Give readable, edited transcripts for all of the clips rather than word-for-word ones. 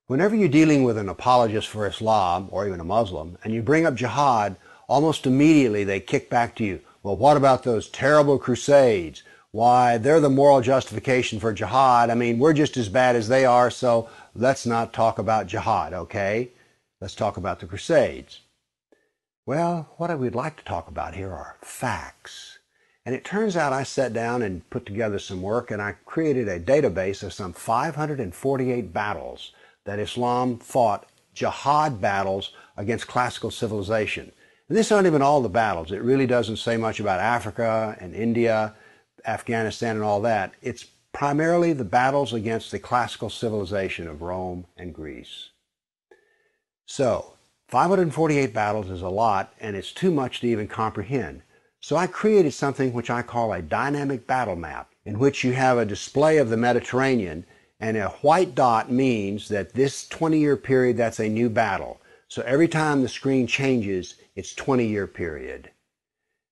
Whenever you're dealing with an apologist for Islam, or even a Muslim, and you bring up jihad, almost immediately they kick back to you, well, what about those terrible Crusades? Why, they're the moral justification for jihad. I mean, we're just as bad as they are, so let's not talk about jihad, okay? Let's talk about the Crusades. Well, what I would like to talk about here are facts. And it turns out I sat down and put together some work, and I created a database of some 548 battles that Islam fought, jihad battles against classical civilization. And these aren't even all the battles. It really doesn't say much about Africa and India, Afghanistan and all that. It's primarily the battles against the classical civilization of Rome and Greece. So, 548 battles is a lot, and it's too much to even comprehend. So I created something which I call a dynamic battle map, in which you have a display of the Mediterranean, and a white dot means that this 20-year period, that's a new battle. So every time the screen changes, it's 20-year period.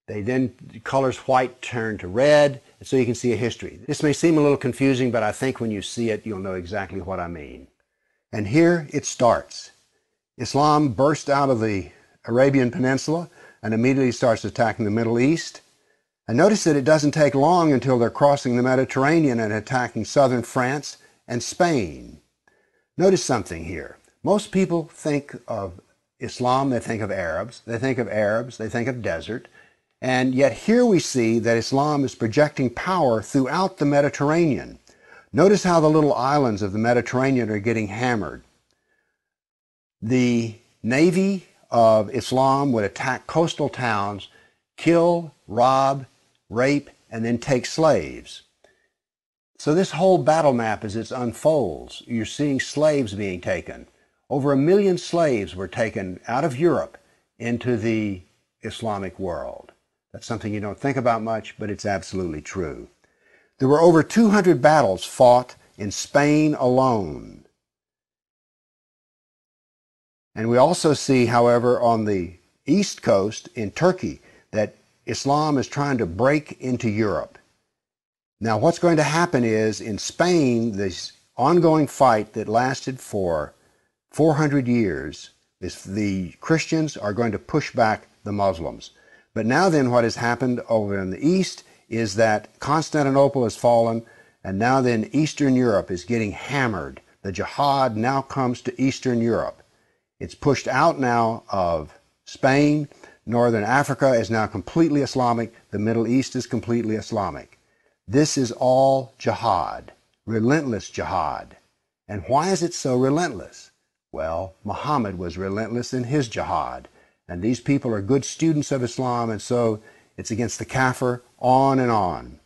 The colors white turn to red, and so you can see a history. This may seem a little confusing, but I think when you see it, you'll know exactly what I mean. And here it starts. Islam burst out of the Arabian Peninsula and immediately starts attacking the Middle East. And notice that it doesn't take long until they're crossing the Mediterranean and attacking southern France and Spain. Notice something here. Most people think of Islam, they think of Arabs, they think of desert, and yet here we see that Islam is projecting power throughout the Mediterranean. Notice how the little islands of the Mediterranean are getting hammered. The navy of Islam would attack coastal towns, kill, rob, rape, and then take slaves. So this whole battle map, as it unfolds, you're seeing slaves being taken. Over 1 million slaves were taken out of Europe into the Islamic world. That's something you don't think about much, but it's absolutely true. There were over 200 battles fought in Spain alone. And we also see, however, on the east coast in Turkey, that Islam is trying to break into Europe. Now, what's going to happen is, in Spain, this ongoing fight that lasted for 400 years, is the Christians are going to push back the Muslims. But now then, what has happened over in the east is that Constantinople has fallen, and now then Eastern Europe is getting hammered. The jihad now comes to Eastern Europe. It's pushed out now of Spain. Northern Africa is now completely Islamic. The Middle East is completely Islamic. This is all jihad, relentless jihad. And why is it so relentless? Well, Muhammad was relentless in his jihad. And these people are good students of Islam, and so it's against the kafir, on and on.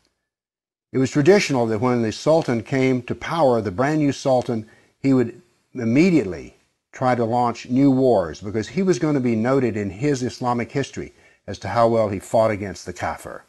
It was traditional that when the Sultan came to power, the brand new Sultan, he would immediately try to launch new wars, because he was going to be noted in his Islamic history as to how well he fought against the kafir.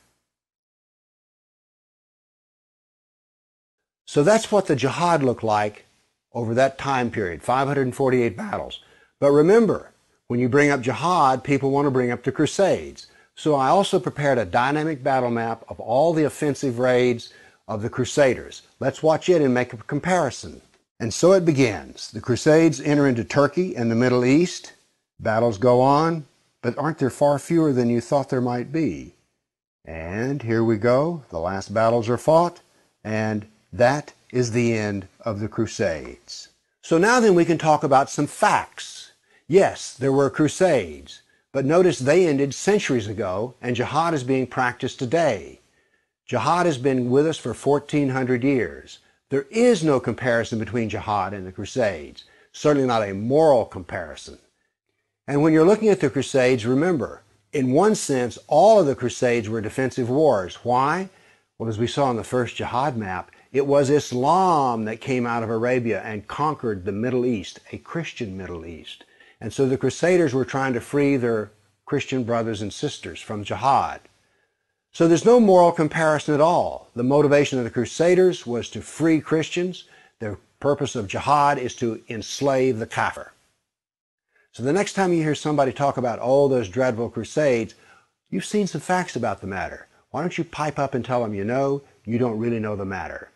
So that's what the jihad looked like over that time period, 548 battles. But remember, when you bring up jihad, people want to bring up the Crusades. So I also prepared a dynamic battle map of all the offensive raids of the Crusaders. Let's watch it and make a comparison. And so it begins. The Crusades enter into Turkey and the Middle East. Battles go on, but aren't there far fewer than you thought there might be? And here we go. The last battles are fought, and that is the end of the Crusades. So now then we can talk about some facts. Yes, there were Crusades, but notice they ended centuries ago, and jihad is being practiced today. Jihad has been with us for 1,400 years. There is no comparison between jihad and the Crusades, certainly not a moral comparison. And when you're looking at the Crusades, remember, in one sense, all of the Crusades were defensive wars. Why? Well, as we saw in the first jihad map, it was Islam that came out of Arabia and conquered the Middle East, a Christian Middle East. And so the Crusaders were trying to free their Christian brothers and sisters from jihad. So there's no moral comparison at all. The motivation of the Crusaders was to free Christians. The purpose of jihad is to enslave the kafir. So the next time you hear somebody talk about, oh, those dreadful Crusades, you've seen some facts about the matter. Why don't you pipe up and tell them you know, you don't really know the matter.